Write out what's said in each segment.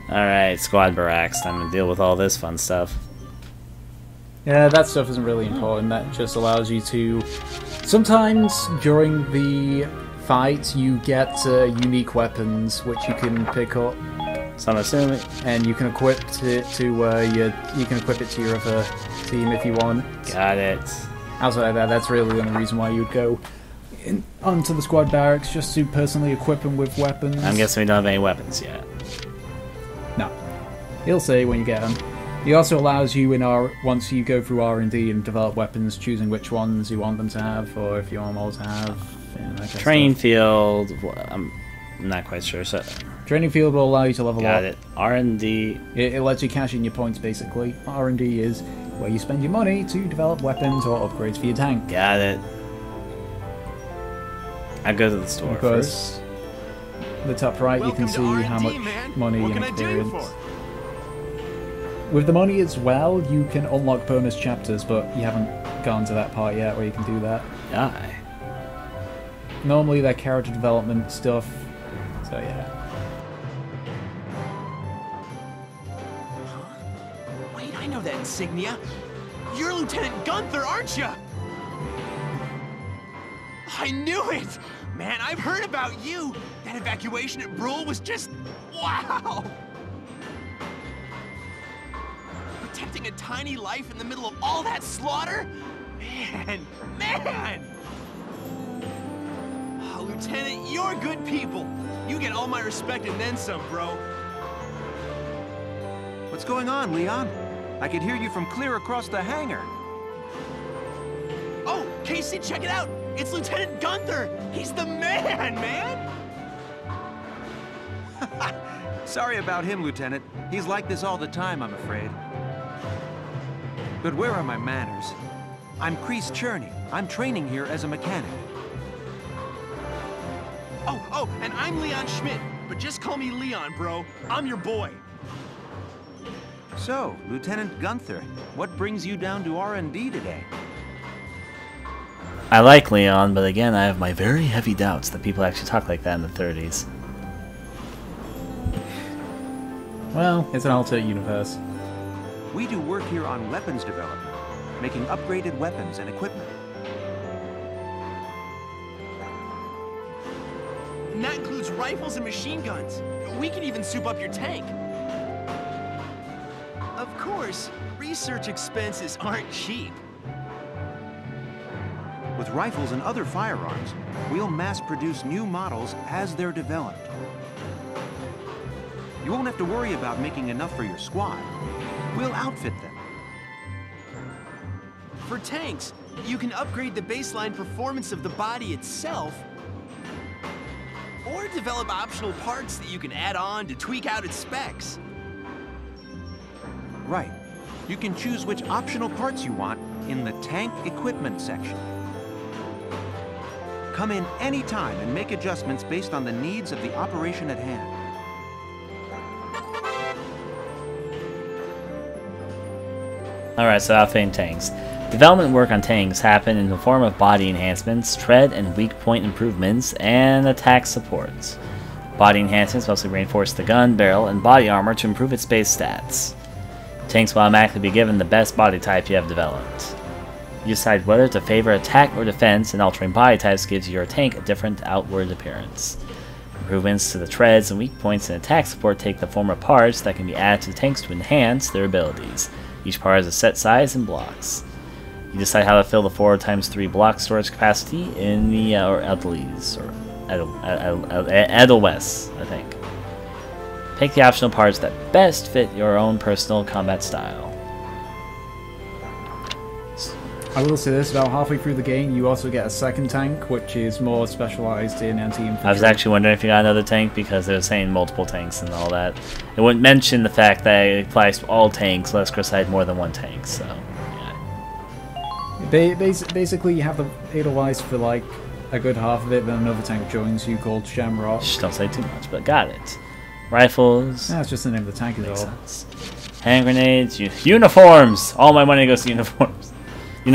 Alright, squad barracks. Time to deal with all this fun stuff. Yeah, that stuff isn't really important. That just allows you to... Sometimes during the fight, you get unique weapons which you can pick up. So I'm assuming... And you can equip it to you can equip it to your other team if you want. Got it. Outside of that, that's really the only reason why you would go onto the squad barracks, just to personally equip them with weapons. I'm guessing we don't have any weapons yet. No. He'll say when you get them. He also allows you once you go through R&D and develop weapons, choosing which ones you want them to have, or if you want them all to have. Training field. I'm not quite sure. So training field will allow you to level up. got it. R&D. It lets you cash in your points basically. R&D is where you spend your money to develop weapons or upgrades for your tank. Got it. I go to the store first. The top right, you can see how much money and experience. With the money as well, you can unlock bonus chapters, but you haven't gone to that part yet where you can do that. Aye. Normally they're character development stuff, so yeah. Wait, I know that insignia. You're Lieutenant Gunther, aren't you? I knew it! Man, I've heard about you! That evacuation at Brule was just... wow! Protecting a tiny life in the middle of all that slaughter? Man! Oh, Lieutenant, you're good people. You get all my respect and then some, bro. What's going on, Leon? I could hear you from clear across the hangar. Oh, Casey, check it out! It's Lieutenant Gunther! He's the man! Sorry about him, Lieutenant. He's like this all the time, I'm afraid. But where are my manners? I'm Kreese Cherney. I'm training here as a mechanic. Oh, and I'm Leon Schmidt. But just call me Leon, bro. I'm your boy. So, Lieutenant Gunther, what brings you down to R&D today? I like Leon, but again, I have my very heavy doubts that people actually talk like that in the 30s. Well, it's an alternate universe. We do work here on weapons development, making upgraded weapons and equipment. And that includes rifles and machine guns. We can even soup up your tank. Of course, research expenses aren't cheap. With rifles and other firearms, we'll mass-produce new models as they're developed. You won't have to worry about making enough for your squad. We'll outfit them. For tanks, you can upgrade the baseline performance of the body itself, or develop optional parts that you can add on to tweak out its specs. Right. You can choose which optional parts you want in the tank equipment section. Come in any time and make adjustments based on the needs of the operation at hand. Alright, so outfitting tanks. Development work on tanks happen in the form of body enhancements, tread and weak point improvements, and attack supports. Body enhancements mostly reinforce the gun, barrel, and body armor to improve its base stats. Tanks will automatically be given the best body type you have developed. You decide whether to favor attack or defense, and altering body types gives your tank a different outward appearance. Improvements to the treads and weak points and attack support take the form of parts that can be added to the tanks to enhance their abilities. Each part has a set size and blocks. You decide how to fill the 4x3 block storage capacity in the Edelweiss, or Edelweiss, I think. Pick the optional parts that best fit your own personal combat style. I will say this, about halfway through the game you also get a second tank, which is more specialized in anti-infantry. I was actually wondering if you got another tank, because they were saying multiple tanks and all that. It wouldn't mention the fact that it applies to all tanks, unless Chris had more than one tank, so yeah. Basically you have the Edelweiss for like a good half of it, then another tank joins you called Shamrock. Shh, don't say too much, but got it. Rifles. That's just the name of the tank is all. Sense. Hand grenades. Uniforms! All my money goes to uniforms. The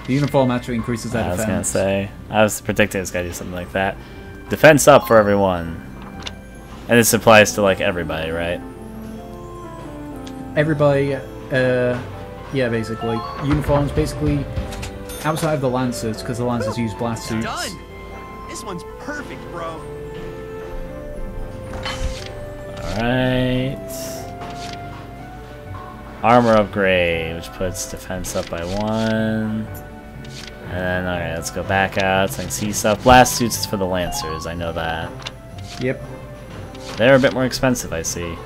uniform actually increases their defense. I was gonna say. I was predicting it's gonna do something like that. Defense up for everyone. And this applies to like everybody, right? everybody, yeah, basically. Uniforms, basically, outside of the Lancers, because the Lancers use blast suits. Done! This one's perfect, bro. Alright. Armor upgrade, which puts defense up by 1. And then, alright, let's go back out so I can see stuff. Blast suits is for the Lancers, I know that. Yep. They're a bit more expensive, I see.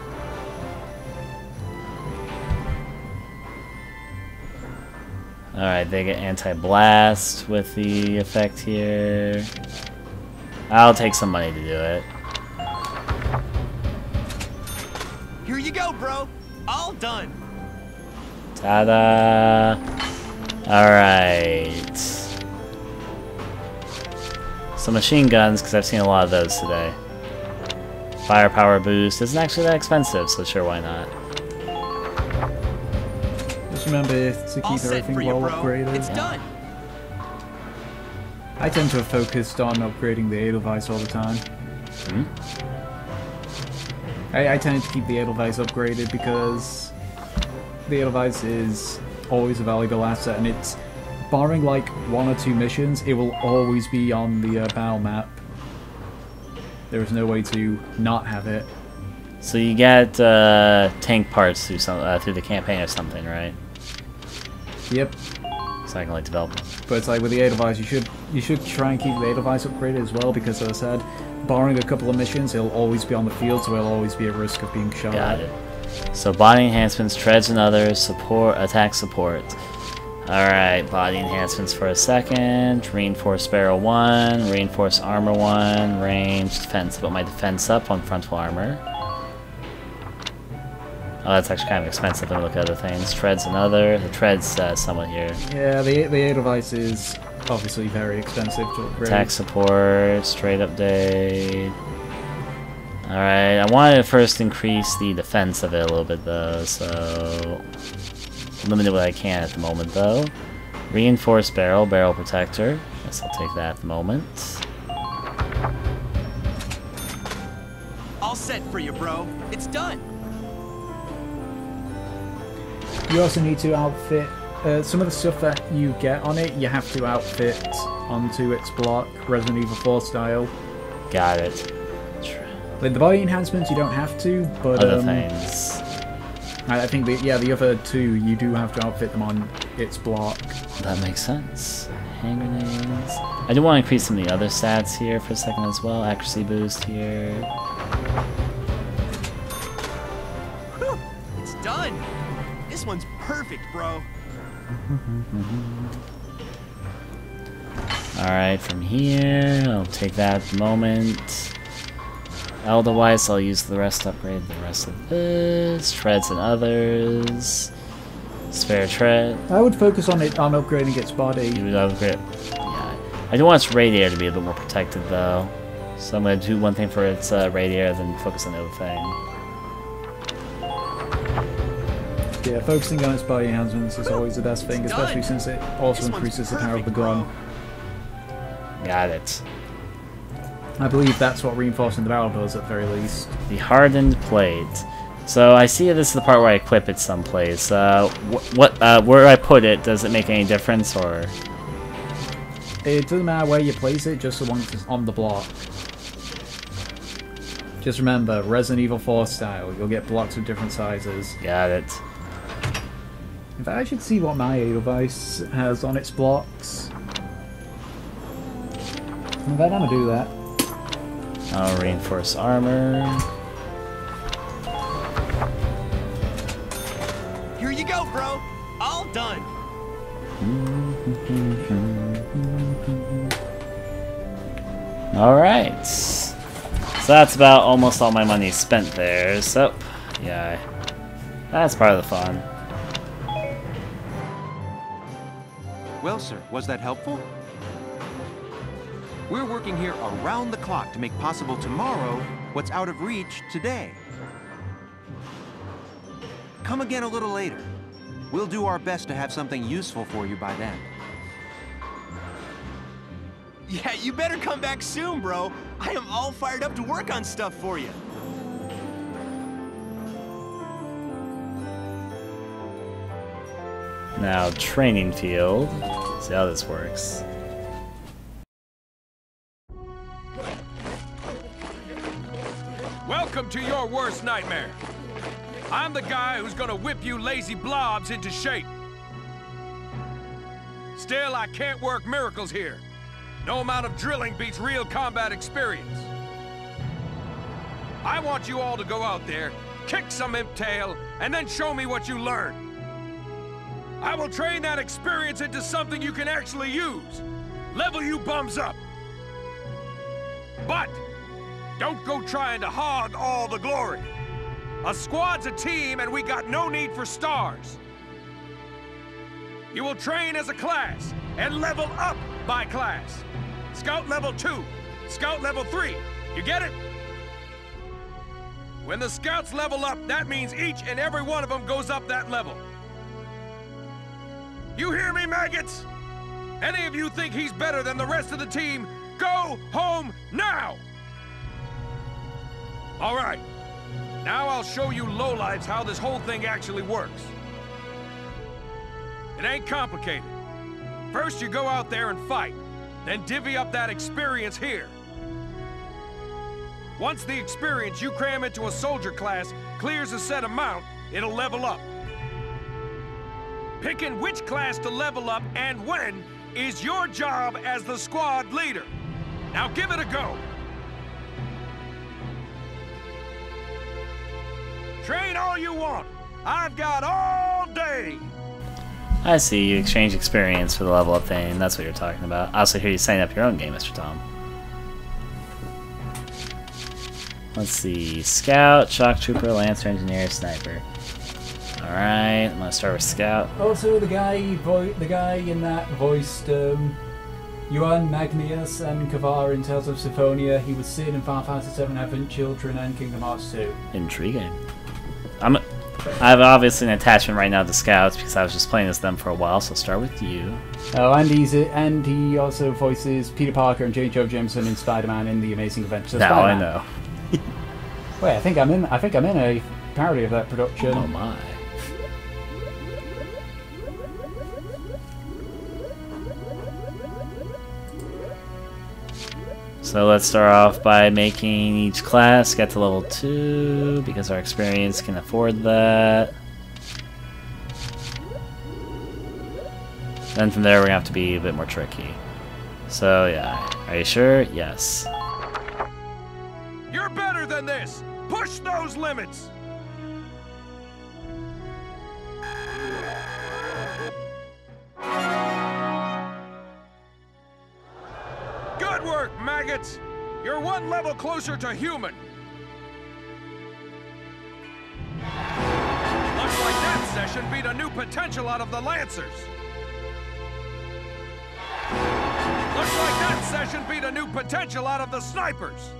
Alright, they get anti-blast with the effect here. I'll take some money to do it. Here you go, bro. All done. Ta-da! Alright. Some machine guns, because I've seen a lot of those today. Firepower boost isn't actually that expensive, so sure, why not? Just remember to keep everything well upgraded. It's done. I tend to have focused on upgrading the Edelweiss all the time. Hmm? I tended to keep the Edelweiss upgraded because the Edelweiss is always a valuable asset, and it's, barring like 1 or 2 missions, it will always be on the battle map. There is no way to not have it. So you get tank parts through through the campaign or something, right? Yep. So I can like develop them. But it's like with the Edelweiss, you should try and keep the Edelweiss upgraded as well, because as I said, barring a couple of missions, he'll always be on the field, so he'll always be at risk of being shot Got at. it. So body enhancements, treads and others, support, attack support. Alright, body enhancements for a second. Reinforced barrel 1, reinforced armor 1, range, defense. Put my defense up on frontal armor. Oh, that's actually kind of expensive. Let me look at other things. Treads and other. The treads somewhat here. Yeah, the Edelweiss is obviously very expensive to upgrade. Attack support, straight update. Alright, I wanted to first increase the defense of it a little bit though, so limited what I can at the moment though. Reinforced barrel, barrel protector. Guess I'll take that at the moment. All set for you, bro. It's done. You also need to outfit some of the stuff that you get on it. You have to outfit onto its block, Resident Evil 4 style. Got it. Like the body enhancements, you don't have to, but Other things. I think the other 2 you do have to outfit them on its block. That makes sense. Hand grenades. I do want to increase some of the other stats here for a second as well. Accuracy boost here. Whew, it's done. This one's perfect, bro. Alright, from here, I'll take that at the moment. Edelweiss, I'll use the rest to upgrade the rest of this. Treads and others. Spare tread. I would focus on upgrading its body. You would upgrade. Yeah. I do want its radiator to be a bit more protected though. So I'm going to do one thing for its radiator, then focus on the other thing. Yeah, focusing on its body enhancements is always the best thing, especially since it also increases the power of the gun. Got it. I believe that's what reinforcing the barrel does at the very least. The hardened plate. So I see this is the part where I equip it someplace. Where I put it, does it make any difference, or? It doesn't matter where you place it, just the one that's on the block. Just remember, Resident Evil 4 style, you'll get blocks of different sizes. Got it. In fact, I should see what my Edelweiss has on its blocks. In fact, I'm gonna do that. I'll reinforce armor. Here you go, bro. All done. Alright. So that's about almost all my money spent there. So, yeah. That's part of the fun. Well, sir, was that helpful? We're working here around the clock to make possible tomorrow what's out of reach today. Come again a little later. We'll do our best to have something useful for you by then. Yeah, you better come back soon, bro. I am all fired up to work on stuff for you. Now, training field. See how this works. Welcome to your worst nightmare. I'm the guy who's gonna whip you lazy blobs into shape. Still, I can't work miracles here. No amount of drilling beats real combat experience. I want you all to go out there, kick some imp tail, and then show me what you learn. I will train that experience into something you can actually use. Level you bums up. But don't go trying to hog all the glory. A squad's a team, and we got no need for stars. You will train as a class and level up by class. Scout level 2, Scout level 3. You get it? When the scouts level up, that means each and every one of them goes up that level. You hear me, maggots? Any of you think he's better than the rest of the team, go home now! All right, now I'll show you lowlifes how this whole thing actually works. It ain't complicated. First you go out there and fight, then divvy up that experience here. Once the experience you cram into a soldier class clears a set amount, it'll level up. Picking which class to level up and when is your job as the squad leader. Now give it a go. Train all you want. I've got all day. I see, you exchange experience for the level up thing, that's what you're talking about. I also hear you setting up your own game, Mr. Tom. Let's see, Scout, Shock Trooper, Lancer, Engineer, Sniper. Alright, I'm gonna start with Scout. Also, the guy in that voiced Yuan, Magnius, and Kavar in Tales of Symphonia. He was Sid in Final Fantasy VII Advent Children and Kingdom Hearts 2. Intriguing. I have obviously an attachment right now to Scouts because I was just playing as them for a while, so I'll start with you. Oh, and he also voices Peter Parker and J. Joe Jameson in Spider-Man in The Amazing Adventures of Spider-Man. Now I know. Wait, I think I'm in a parody of that production. Oh my. So let's start off by making each class get to level 2 because our experience can afford that. Then from there we're gonna have to be a bit more tricky. So yeah, are you sure? Yes. You're better than this. Push those limits. Good work, maggots! You're one level closer to human. Looks like that session beat a new potential out of the Lancers. Looks like that session beat a new potential out of the Snipers.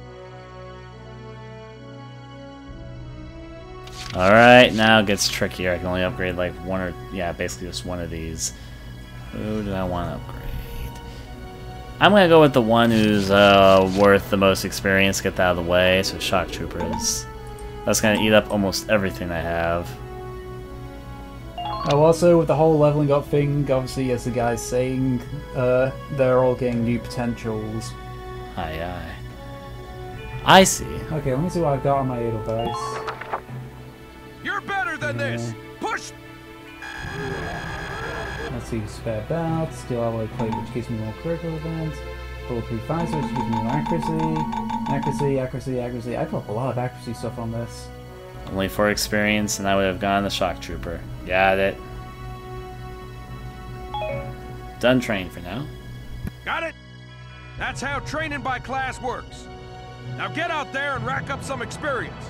Alright, now it gets trickier. I can only upgrade like one or... yeah, basically just one of these. Who do I want to upgrade? I'm gonna go with the one who's worth the most experience, get that out of the way, so Shock Troopers. That's gonna eat up almost everything I have. Oh, also, with the whole leveling up thing, obviously, as the guy's saying, they're all getting new potentials. Aye, aye. I see. Okay, let me see what I've got on my Edelweiss. You're better than this! Push! Let's see, spare belt, steel alloy plate, which gives me more critical events, bulletproof visor, which gives me more accuracy. I put a lot of accuracy stuff on this. Only 4 experience, and I would have gone the Shock Trooper. Got it. Done training for now. Got it? That's how training by class works. Now get out there and rack up some experience.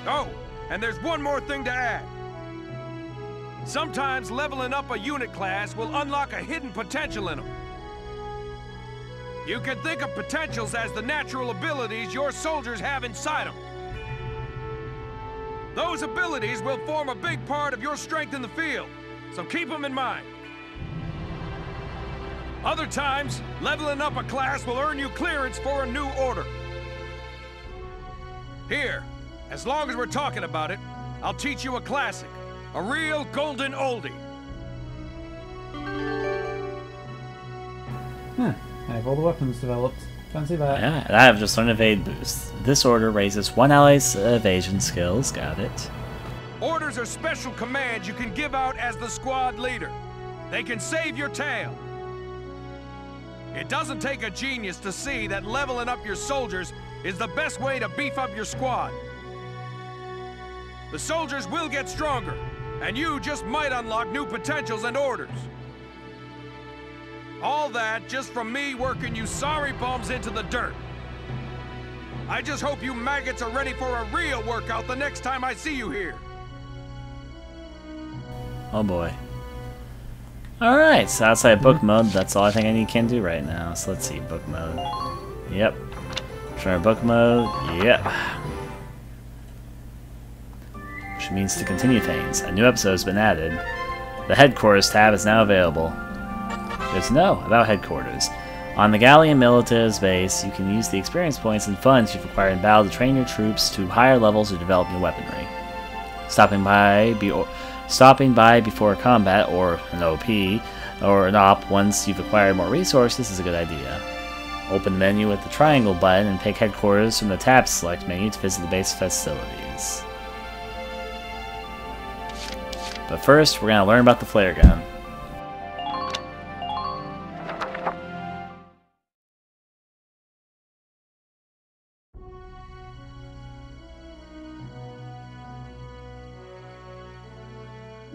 Oh, and there's one more thing to add. Sometimes leveling up a unit class will unlock a hidden potential in them. You can think of potentials as the natural abilities your soldiers have inside them. Those abilities will form a big part of your strength in the field, so keep them in mind. Other times, leveling up a class will earn you clearance for a new order. Here, as long as we're talking about it, I'll teach you a classic. A real golden oldie. Huh. I have all the weapons developed. Fancy that. Yeah, and I have just learned evade boost. This order raises one ally's evasion skills. Got it. Orders are special commands you can give out as the squad leader. They can save your tail. It doesn't take a genius to see that leveling up your soldiers is the best way to beef up your squad. The soldiers will get stronger, and you just might unlock new potentials and orders. All that just from me working you sorry bums into the dirt. I just hope you maggots are ready for a real workout the next time I see you here. Oh boy. Alright, so outside book mode, that's all I think I can do right now. So let's see, book mode. Yep. Try book mode. Yep. Which means to continue things. A new episode has been added. The Headquarters tab is now available. Good to know about Headquarters. On the Galleon Milita's base, you can use the experience points and funds you've acquired in battle to train your troops to higher levels or develop new weaponry. Stopping by before combat, or an OP, or an OP once you've acquired more resources is a good idea. Open the menu with the triangle button and pick Headquarters from the tab select menu to visit the base facilities. But first, we're going to learn about the flare gun.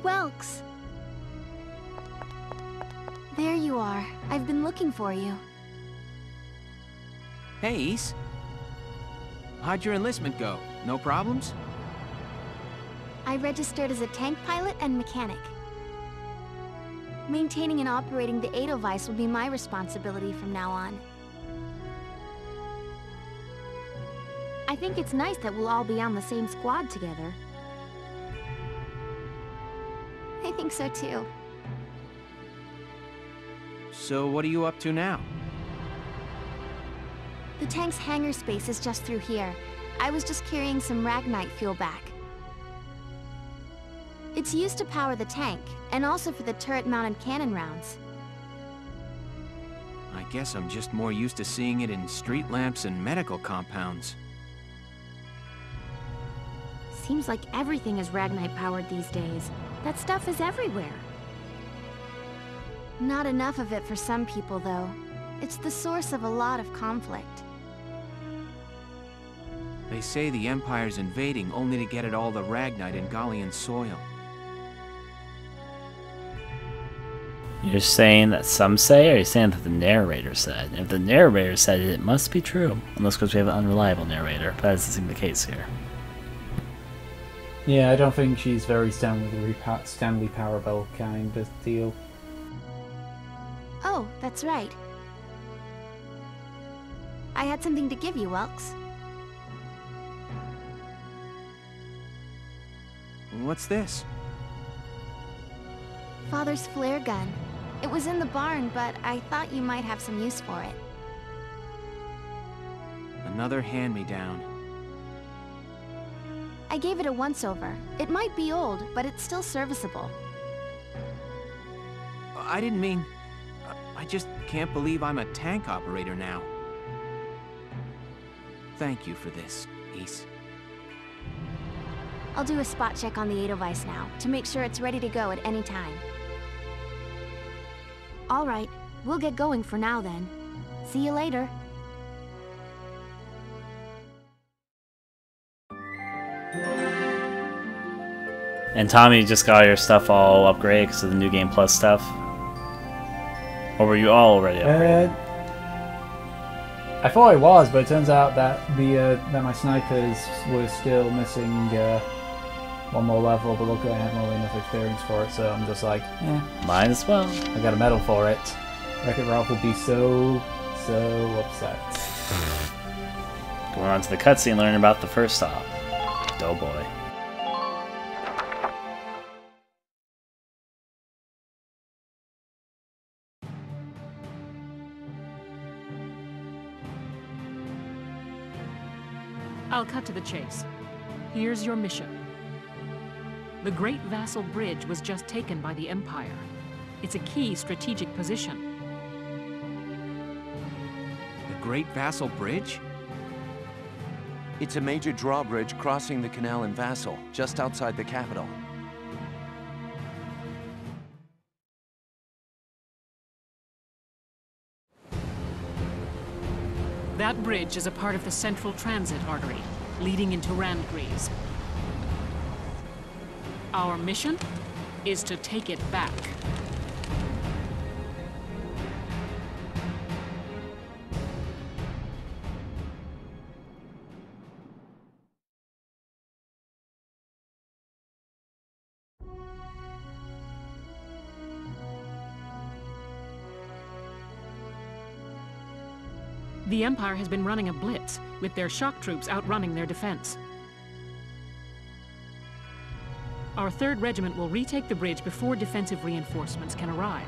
Welks! There you are. I've been looking for you. Hey, Ace. How'd your enlistment go? No problems? I registered as a tank pilot and mechanic. Maintaining and operating the Edelweiss will be my responsibility from now on. I think it's nice that we'll all be on the same squad together. I think so too. So what are you up to now? The tank's hangar space is just through here. I was just carrying some Ragnite fuel back. It's used to power the tank, and also for the turret-mounted cannon rounds. I guess I'm just more used to seeing it in street lamps and medical compounds. Seems like everything is Ragnite-powered these days. That stuff is everywhere. Not enough of it for some people, though. It's the source of a lot of conflict. They say the Empire's invading only to get at all the Ragnite in Gallian soil. You're saying that some say, or are you saying that the narrator said? If the narrator said it, it must be true. Unless because we have an unreliable narrator. But that doesn't seem the case here. Yeah, I don't think she's very Stanley Parable kind of deal. Oh, that's right. I had something to give you, Welks. What's this? Father's flare gun. It was in the barn, but I thought you might have some use for it. Another hand-me-down. I gave it a once-over. It might be old, but it's still serviceable. I didn't mean... I just can't believe I'm a tank operator now. Thank you for this, Ace. I'll do a spot check on the Edelweiss now, to make sure it's ready to go at any time. All right, we'll get going for now then. See you later. And Tommy just got your stuff all upgraded because of the New Game Plus stuff? Or were you all already upgraded? I thought it was, but it turns out that that my snipers were still missing one more level, but look, I have more than enough experience for it, so I'm just like, Might as well. I got a medal for it. Wreck-It Ralph will be so upset. Going on to the cutscene, learning about the first stop. Oh boy. I'll cut to the chase. Here's your mission. The Great Vassal Bridge was just taken by the Empire. It's a key strategic position. The Great Vassal Bridge? It's a major drawbridge crossing the canal in Vassal, just outside the capital. That bridge is a part of the central transit artery, leading into Randgreaves. Our mission is to take it back. The Empire has been running a blitz, with their shock troops outrunning their defense. Our 3rd Regiment will retake the bridge before defensive reinforcements can arrive.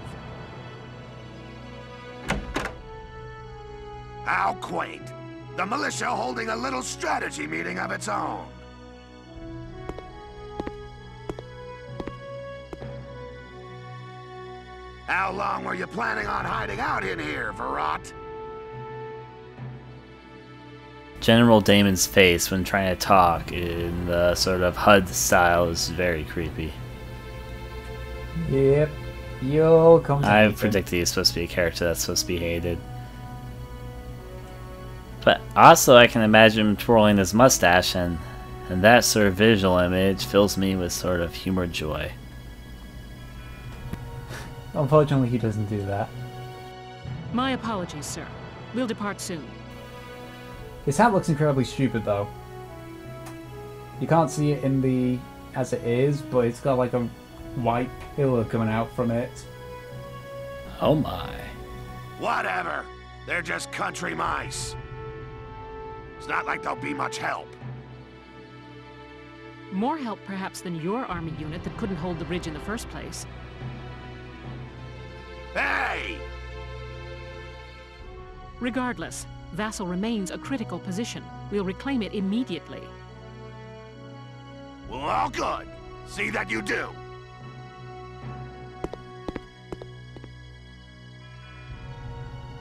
How quaint. The militia holding a little strategy meeting of its own. How long were you planning on hiding out in here, Verrot? General Damon's face when trying to talk in the sort of HUD style is very creepy. Yep. You'll come to I anything. predicted he's supposed to be a character that's supposed to be hated. But also I can imagine him twirling his mustache, and that sort of visual image fills me with sort of humor joy. Unfortunately, he doesn't do that. My apologies, sir. We'll depart soon. His hat looks incredibly stupid, though. You can't see it in the as it is, but it's got like a white pillar coming out from it. Oh my. Whatever. They're just country mice. It's not like they'll be much help. More help, perhaps, than your army unit that couldn't hold the bridge in the first place. Hey! Regardless, Vassal remains a critical position. We'll reclaim it immediately. Well, all good. See that you do.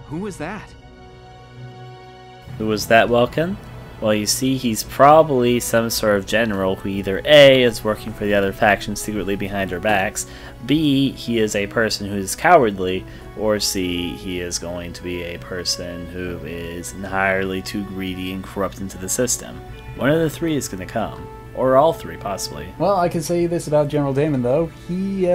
Who was that? Who was that, Welkin? Well, you see, he's probably some sort of general who either A, is working for the other faction secretly behind our backs, B, he is a person who is cowardly, or C, he is going to be a person who is entirely too greedy and corrupt into the system. One of the 3 is going to come. Or all 3, possibly. Well, I can say this about General Damon, though. He,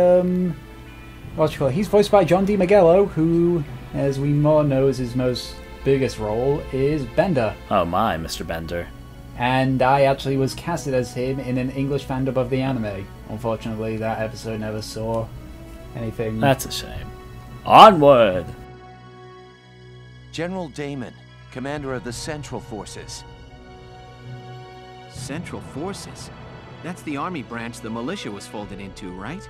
he's voiced by John D. Magello, who, as we more know, is his most biggest role is Bender. Oh my, Mr. Bender. And I actually was casted as him in an English fan dub of the anime. Unfortunately, that episode never saw anything. That's a shame. Onward! General Damon, commander of the Central Forces. Central Forces? That's the army branch the militia was folded into, right?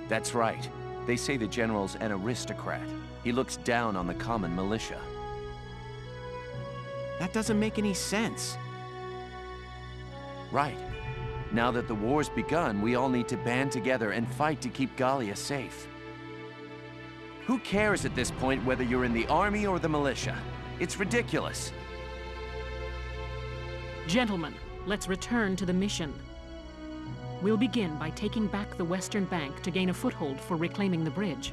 That's right. They say the general's an aristocrat. He looks down on the common militia. That doesn't make any sense. Right. Now that the war's begun, we all need to band together and fight to keep Gallia safe. Who cares at this point whether you're in the army or the militia? It's ridiculous. Gentlemen, let's return to the mission. We'll begin by taking back the western bank to gain a foothold for reclaiming the bridge.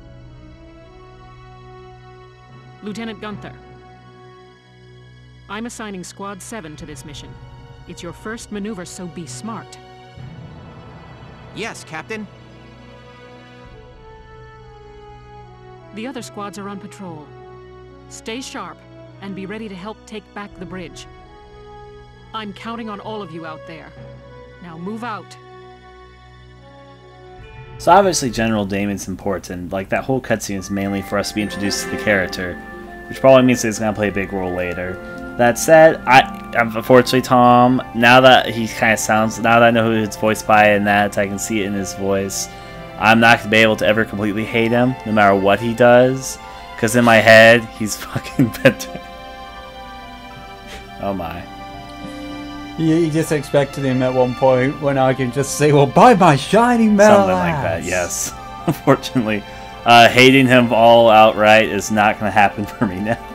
Lieutenant Gunther, I'm assigning Squad 7 to this mission. It's your first maneuver, so be smart. Yes, Captain. The other squads are on patrol. Stay sharp and be ready to help take back the bridge. I'm counting on all of you out there. Now move out. So obviously General Damon's important. Like, that whole cutscene is mainly for us to be introduced to the character, which probably means that he's going to play a big role later. That said, unfortunately, Tom, now that he kind of sounds, now that I know who it's voiced by and that I can see it in his voice, I'm not going to be able to ever completely hate him, no matter what he does, because in my head, he's fucking better. Oh my. You just expected him at one point when I can just say, well, buy my shining metal Something like that, yes. Unfortunately. Hating him all outright is not going to happen for me now.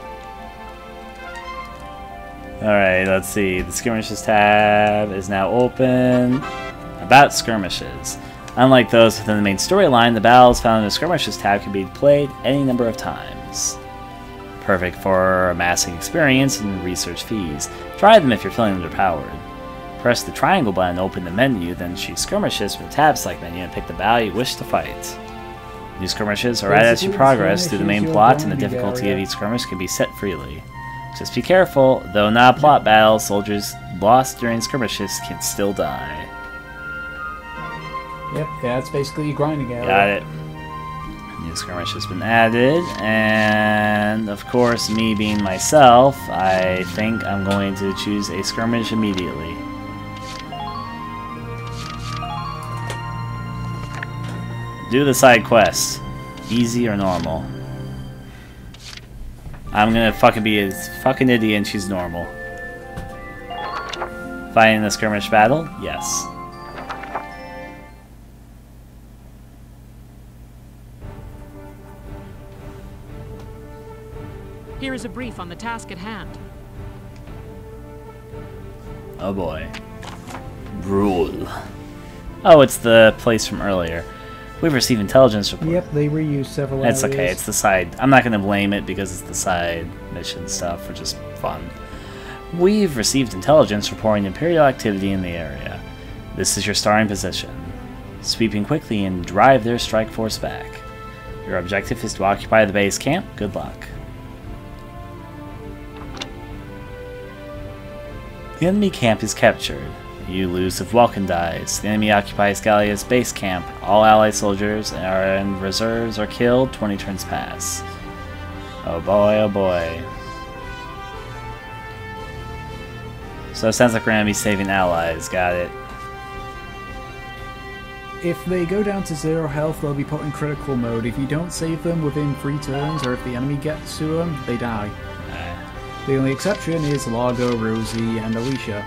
Alright, let's see. The skirmishes tab is now open. About skirmishes. Unlike those within the main storyline, the battles found in the skirmishes tab can be played any number of times. Perfect for amassing experience and research fees. Try them if you're feeling underpowered. Press the triangle button to open the menu, then choose skirmishes from the tab select menu and pick the battle you wish to fight. New skirmishes are added as you progress through the main plot, and the difficulty of each skirmish can be set freely. Just be careful, though not a plot battle, soldiers lost during skirmishes can still die. Yep, yeah, it's basically your grinding area. Got it. New skirmish has been added, and of course, me being myself, I think I'm going to choose a skirmish immediately. Do the side quest. Easy or normal? I'm gonna fucking be a fucking idiot and choose normal. Fighting the skirmish battle? Yes. Here is a brief on the task at hand. Oh boy. Rule. Oh, it's the place from earlier. We've received intelligence report. Yep, they reused several It's areas. okay, it's the side. I'm not going to blame it because it's the side mission stuff, which is fun. We've received intelligence reporting Imperial activity in the area. This is your starting position. Sweeping quickly and drive their strike force back. Your objective is to occupy the base camp. Good luck. The enemy camp is captured. You lose if Vulcan dies. The enemy occupies Gallia's base camp. All allied soldiers and reserves are killed. 20 turns pass. Oh boy, oh boy. So it sounds like we're going to be saving allies. Got it. If they go down to 0 health, they'll be put in critical mode. If you don't save them within 3 turns, or if the enemy gets to them, they die. The only exception is Largo, Rosie, and Alicia.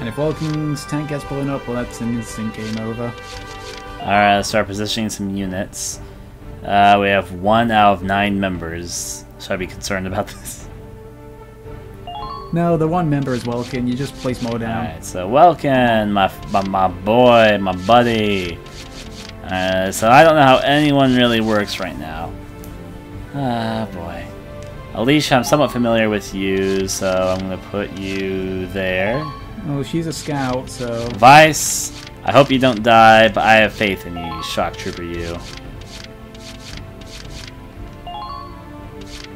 And if Vulcan's tank gets blown up, well, that's an instant game over. Alright, let's start positioning some units. We have 1 out of 9 members. Should I be concerned about this? No, the 1 member is Vulcan. You just place more down. Alright, so Vulcan, my boy, my buddy. So I don't know how anyone really works right now. Ah, boy. Alicia, I'm somewhat familiar with you, so I'm going to put you there. Oh, she's a scout, so... Vice, I hope you don't die, but I have faith in you, you shock trooper you.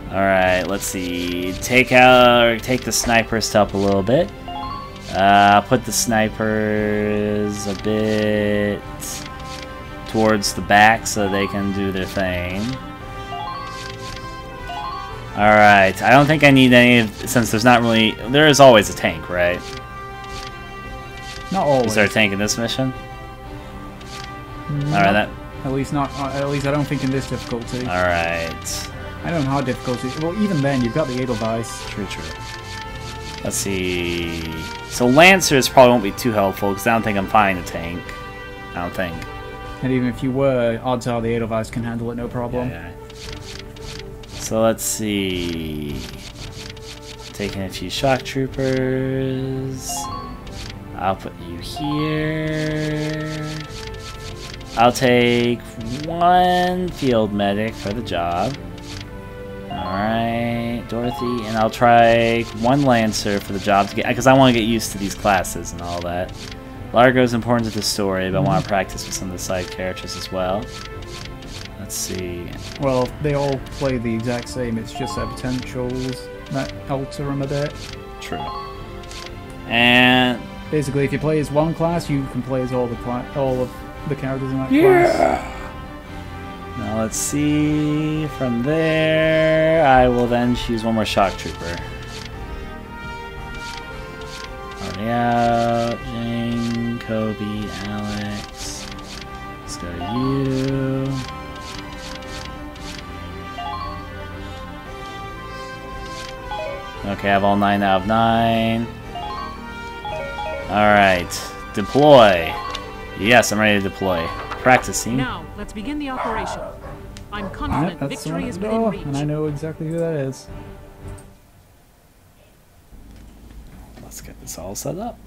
Alright, let's see. Take the snipers up a little bit. Put the snipers a bit towards the back so they can do their thing. Alright, I don't think I need any of... Since there's not really... There is always a tank, right? Not always. Is there a tank in this mission? No, Alright, that... At least not... At least I don't think in this difficulty. Alright. I don't know how difficulty... Well, even then, you've got the Edelweiss. True, true. Let's see... So Lancers probably won't be too helpful, because I don't think I'm fighting a tank. I don't think. And even if you were, odds are the Edelweiss can handle it no problem. Yeah. So let's see... Taking a few shock troopers... I'll put you here... I'll take 1 field medic for the job. Alright, Dorothy, and I'll try 1 Lancer for the job, to get because I want to get used to these classes and all that. Largo's important to the story, but I want to practice with some of the side characters as well. Let's see... Well, they all play the exact same, it's just their potentials that alter them a bit. True. And... Basically, if you play as 1 class, you can play as all of the characters in that class. Now let's see, from there, I will then choose 1 more shock trooper. Already out, Jane, Kobe, Alex, let's go to you. Okay, I have all 9 out of 9. Alright. Deploy. Yes, I'm ready to deploy. Practicing. Now, let's begin the operation. I'm Alright, confident that's victory is the within door, reach. and I know exactly who that is. Let's get this all set up.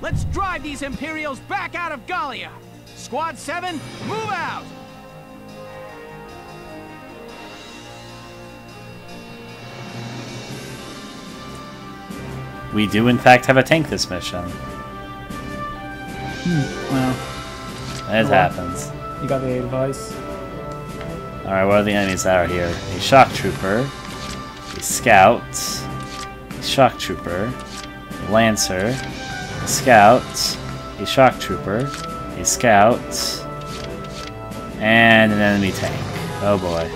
Let's drive these Imperials back out of Gallia! Squad 7, move out! We do, in fact, have a tank this mission. Well, It happens. you got the advice. Alright, what are the enemies that are here? A shock trooper, a scout, a shock trooper, a lancer, a scout, a shock trooper, a scout, and an enemy tank. Oh boy.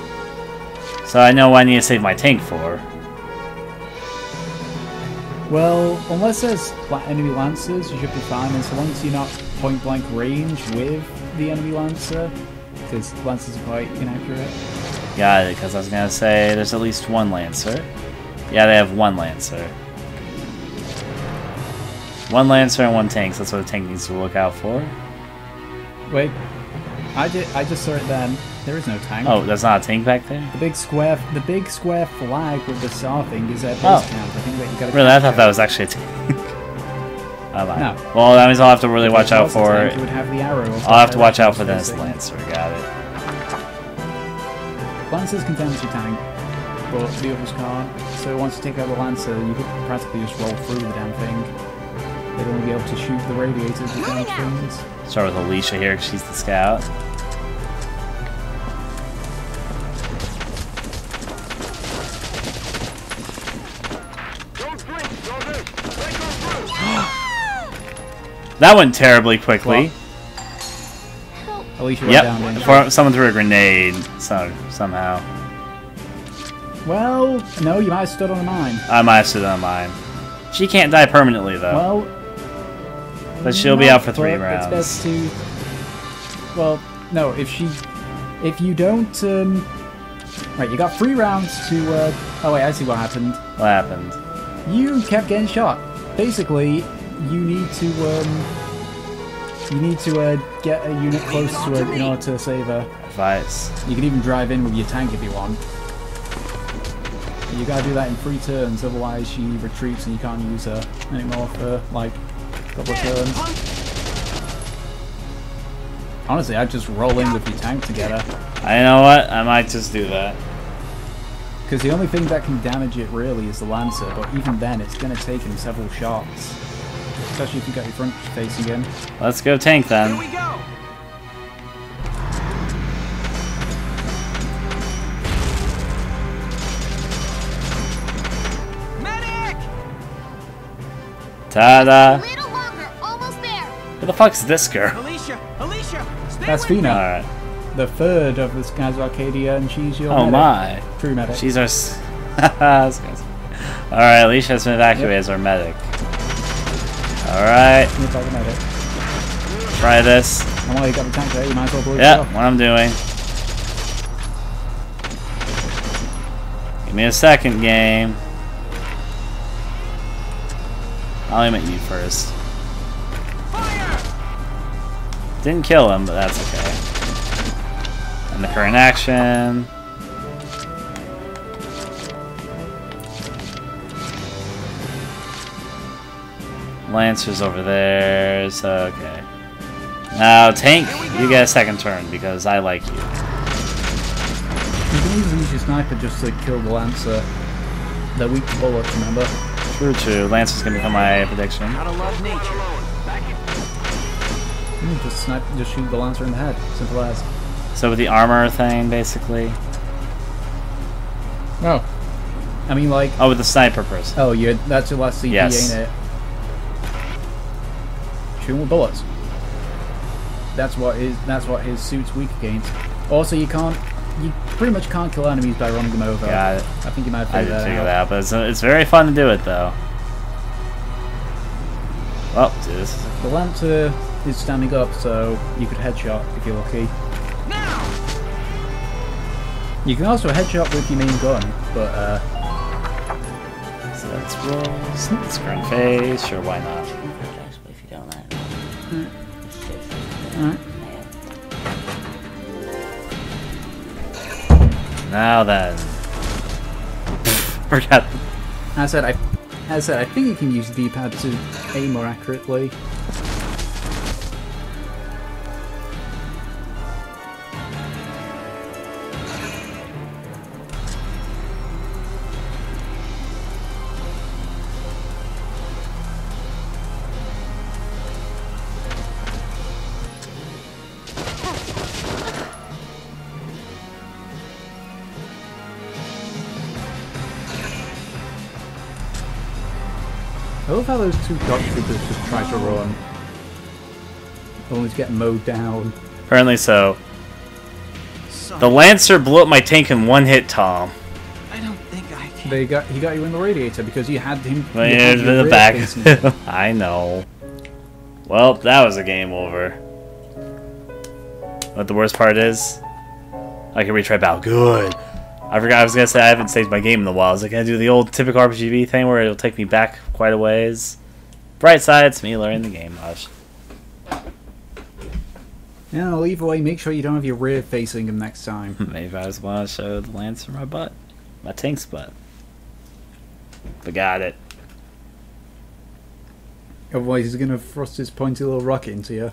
So I know what I need to save my tank for. Well, unless there's enemy lancers, you should be fine, and so long as you're not point-blank range with the enemy lancer, because lancers are quite inaccurate. Got it, because I was going to say there's at least one lancer. Yeah, they have one lancer. One lancer and one tank, so that's what a tank needs to look out for. Wait, I just saw it then. There is no tank. Oh, there's not a tank back there? The big square flag with the star thing is their base Oh. camp. I think that you gotta Really, I catch thought that out. was actually a tank. I lied. No. Well, that means I'll have to really watch out If it was a for tank, it. you would have the arrow. I'll have to watch out for this this lancer. Got it. Lancers can damage your tank, but the others can't. So once you take out the lancer, you could practically just roll through the damn thing. They'd only be able to shoot the radiators with damage things. Start with Alicia here, 'cause she's the scout. That went terribly quickly. Alicia went down Yep, danger. someone threw a grenade somehow. Well, no, you might have stood on a mine. I might have stood on mine. She can't die permanently though. Well, But she'll be out for 3 but rounds. It's best to. Well, no, if you don't, right, you got 3 rounds to. Oh wait, I see what happened. What happened? You kept getting shot. Basically, you need to get a unit close to her in order to save her. Advice. You can even drive in with your tank if you want. But you gotta do that in 3 turns, otherwise she retreats and you can't use her anymore for like a couple of turns. Honestly, I'd just roll in with your tank together. I know what? I might just do that. Because the only thing that can damage it really is the Lancer, but even then it's gonna take him several shots. Especially if you got your front facing him. Let's go tank then. Here we go! Medic! Ta-da! Little longer, almost there. Who the fuck's this girl? Alicia! Alicia! Stay That's with me! Fina, Alright. the third of the Skies of Arcadia, and she's your Oh medic. my. True medic. She's our... Alright, Alicia has been evacuated as our medic. Alright, You're the medic. try this. And while you got the tank there, you might as well blow it Yep, off. what I'm doing. Give me a second, game. I'll aim at you first. Fire! Didn't kill him, but that's okay. And the current action. Lancer's over there, so okay. Now, tank, you get a second turn because I like you. You can easily use your sniper just to kill the Lancer. They're weak to bullets, remember? True, true. Lancer's gonna become my prediction. Gotta love nature. You just shoot the Lancer in the head. Simple as. So with the armor thing, basically. Oh. I mean, like. Oh, with the sniper person. Oh, that's your last CP, Yes. ain't it? Shoot him with bullets. That's what his suit's weak against. Also, you pretty much can't kill enemies by running them over. Got it. I think you might have I figured did that figure out. that out, but it's very fun to do it though. Well, do this. The Lancer is standing up, so you could headshot if you're lucky. Now! You can also headshot with your main gun, but So let's roll. Scrum face, sure, why not? Actually, if you don't mind. alright. Now then. Forgot. As I said, I think you can use the D-pad to aim more accurately. I love how those two dog troopers just try to run. Only to get mowed down. Apparently so. The Lancer blew up my tank in one hit, Tom. I don't think I can. He got you in the radiator because you had him. Well, you yeah, had in your the rear back. facing him. I know. Well, that was a game over. What the worst part is, I can retry battle. Good. I forgot I was gonna say I haven't saved my game in a while. I was like, gonna do the old typical RPG thing where it'll take me back quite a ways. Bright side, it's me learning the game. Hush. Yeah, well, either way, make sure you don't have your rear facing him next time. Maybe I just want to show the Lancer my butt, my tank's butt. But got it. Otherwise, he's gonna thrust his pointy little rocket into you.